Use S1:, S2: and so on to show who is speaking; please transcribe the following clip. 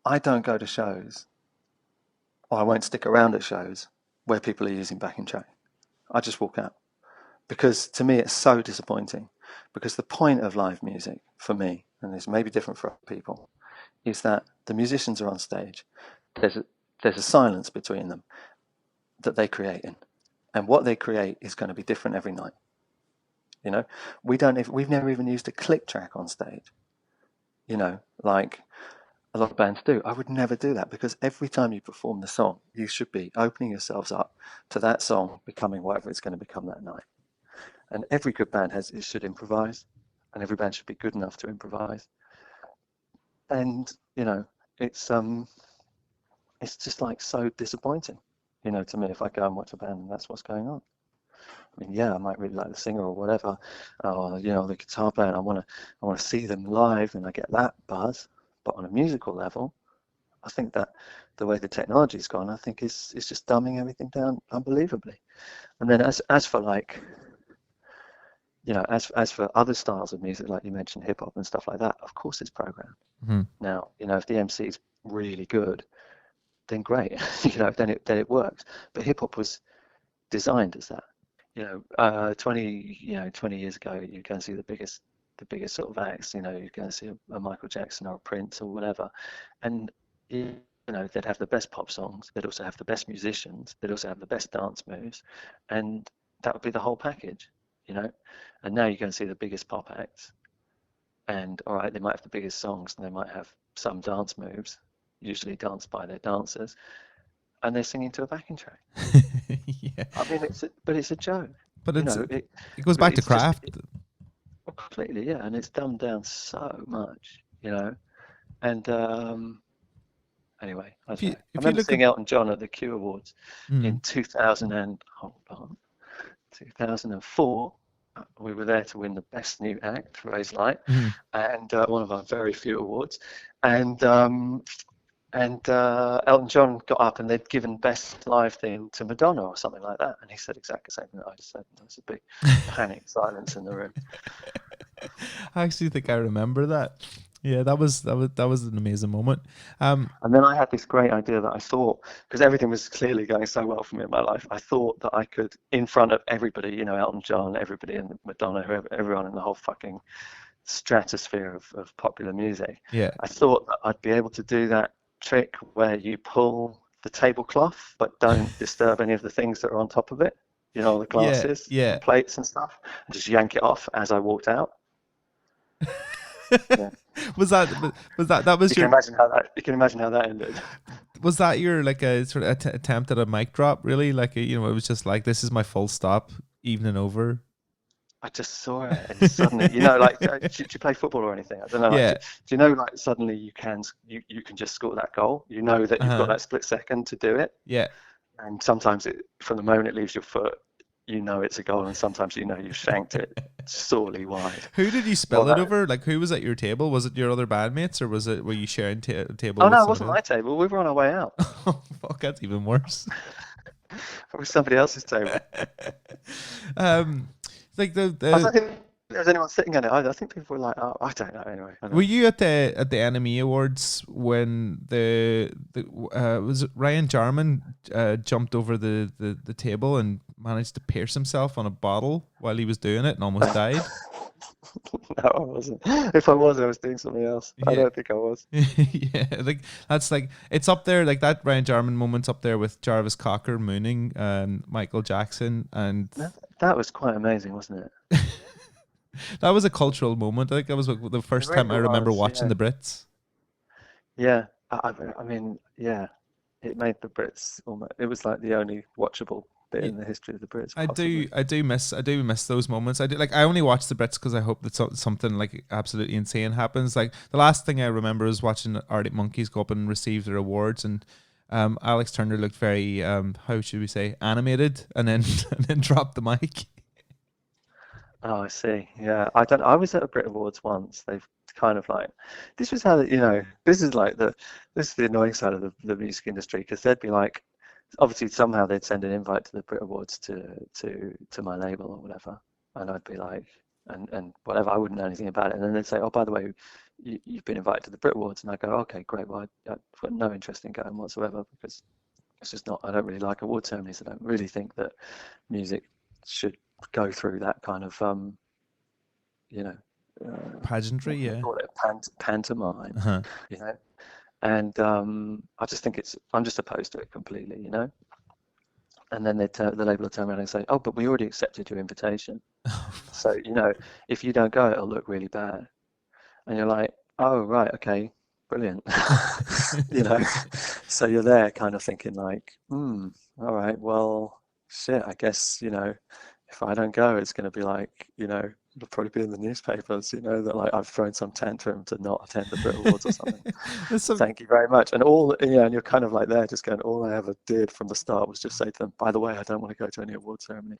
S1: I don't go to shows, or I won't stick around at shows where people are using backing track. I just walk out because to me it's so disappointing. Because the point of live music for me, and this may be different for other people, is that the musicians are on stage. There's a, there's a silence between them that they create in, and what they create is going to be different every night. You know, we've never even used a click track on stage. You know, like a lot of bands do. I would never do that because every time you perform the song, you should be opening yourselves up to that song becoming whatever it's going to become that night. And every good band should improvise, and every band should be good enough to improvise. And you know, it's it's just like so disappointing, you know, to me if I go and watch a band and that's what's going on. I mean, yeah, I might really like the singer or whatever, or you know, the guitar player. And I want to see them live, and I get that buzz. But on a musical level, I think that the way the technology's gone, I think is just dumbing everything down unbelievably. And then as for like, you know, as for other styles of music, like you mentioned, hip hop and stuff like that, of course it's programmed.
S2: Hmm.
S1: Now, you know, if the MC is really good, then great, you know, then it works. But hip hop was designed as that. You know, 20 years ago, you go and see the biggest sort of acts. You know, you go and see a Michael Jackson or a Prince or whatever, and you know they'd have the best pop songs. They'd also have the best musicians. They'd also have the best dance moves, and that would be the whole package. You know, and now you go and see the biggest pop acts, and all right, they might have the biggest songs, and they might have some dance moves, usually danced by their dancers, and they're singing to a backing track.
S2: Yeah,
S1: I mean, but it's a joke.
S2: but
S1: You
S2: it's
S1: know,
S2: it goes back to
S1: it's just
S2: craft.
S1: completely, yeah, and it's dumbed down so much, you know. And anyway, I
S2: If
S1: don't know.
S2: you
S1: I
S2: if you
S1: remember
S2: look at
S1: seeing Elton John at the Q Awards in
S2: mm,
S1: 2000 and hold on, 2004. We were there to win the Best New Act, Raise Light,
S2: mm,
S1: and one of our very few awards. And Elton John got up and they'd given Best Live Theme to Madonna or something like that, and he said exactly the same thing that I just said. There was a big panic silence in the room.
S2: I actually think I remember that. Yeah, that was an amazing moment.
S1: And then I had this great idea that I thought, because everything was clearly going so well for me in my life, I thought that I could, in front of everybody, you know, Elton John, everybody, and Madonna, whoever, everyone in the whole fucking stratosphere of popular music,
S2: Yeah.
S1: I thought that I'd be able to do that trick where you pull the tablecloth but don't disturb any of the things that are on top of it, you know, the
S2: Yeah,
S1: glasses
S2: yeah.
S1: and plates and stuff, and just yank it off as I walked out. Yeah.
S2: That was your
S1: You can imagine how that ended.
S2: was that your like a sort of attempt at a mic drop really like you know it was just like this is my full stop evening over.
S1: I just saw it, and suddenly, you know, like, do you play football or anything? I don't know. Like,
S2: Yeah,
S1: do you know, like, suddenly you can just score that goal. You know that you've got
S2: uh-huh,
S1: that split second to do it,
S2: yeah.
S1: and sometimes from the moment it leaves your foot, you know it's a goal, and sometimes you know you've shanked it sorely wide.
S2: Who did you
S1: Well,
S2: spill it
S1: that.
S2: over? Like who was at your table? Was it your other bandmates or was it were you sharing a table
S1: Oh
S2: with
S1: no, it
S2: somebody
S1: wasn't
S2: else?
S1: my table. We were on our way out.
S2: Oh fuck, that's even worse.
S1: It was somebody else's table.
S2: um, like
S1: I
S2: the
S1: don't think there was anyone sitting at it either. I think people were like, oh, I don't know. Anyway, I don't
S2: were
S1: know.
S2: you at the NME Awards when the was it Ryan Jarman jumped over the table and managed to pierce himself on a bottle while he was doing it and almost died?
S1: No, I wasn't. If I was, I was doing something else. I
S2: Yeah.
S1: don't think I was.
S2: Yeah, like that's like it's up there, like that Ryan Jarman moment's up there with Jarvis Cocker mooning and Michael Jackson, and
S1: That was quite amazing, wasn't it?
S2: that was a cultural moment. I think that was like the
S1: It
S2: first time I
S1: really
S2: remember
S1: was,
S2: watching
S1: yeah.
S2: the Brits.
S1: Yeah. I mean, yeah, it made the Brits almost, it was like the only watchable bit
S2: Yeah,
S1: in the history of the Brits, possibly.
S2: I do miss those moments. I do like I only watch the Brits because I hope that something like absolutely insane happens. Like the last thing I remember is watching Arctic Monkeys go up and receive their awards, and Alex Turner looked very how should we say animated, and then and then dropped the mic.
S1: Oh, I see. Yeah. I was at a Brit Awards once. They've kind of like, this was how, this is the annoying side of the music industry because they'd be like, obviously somehow they'd send an invite to the Brit Awards to my label or whatever. And I'd be like, and whatever, I wouldn't know anything about it. And then they'd say, oh, by the way, you've been invited to the Brit Awards, and I go, okay, great. Well, I've got no interest in going whatsoever because it's just not. I don't really like award ceremonies. I don't really think that music should go through that kind of you know,
S2: Pageantry,
S1: what do they
S2: yeah.
S1: call it? Pantomime,
S2: Uh-huh.
S1: you know. And I just think I'm just opposed to it completely, you know. And then the label will turn around and say, oh, but we already accepted your invitation. So, you know, if you don't go, it'll look really bad. And you're like, oh, right, okay, brilliant. You know, so you're there kind of thinking like, all right, well, shit, I guess, you know, if I don't go, it's going to be like, you know, it'll probably be in the newspapers, you know, that like I've thrown some tantrum to not attend the Brit Awards or something.
S2: There's some
S1: Thank you very much. And all, you know, and you're kind of like there just going, all I ever did from the start was just say to them, by the way, I don't want to go to any award ceremonies.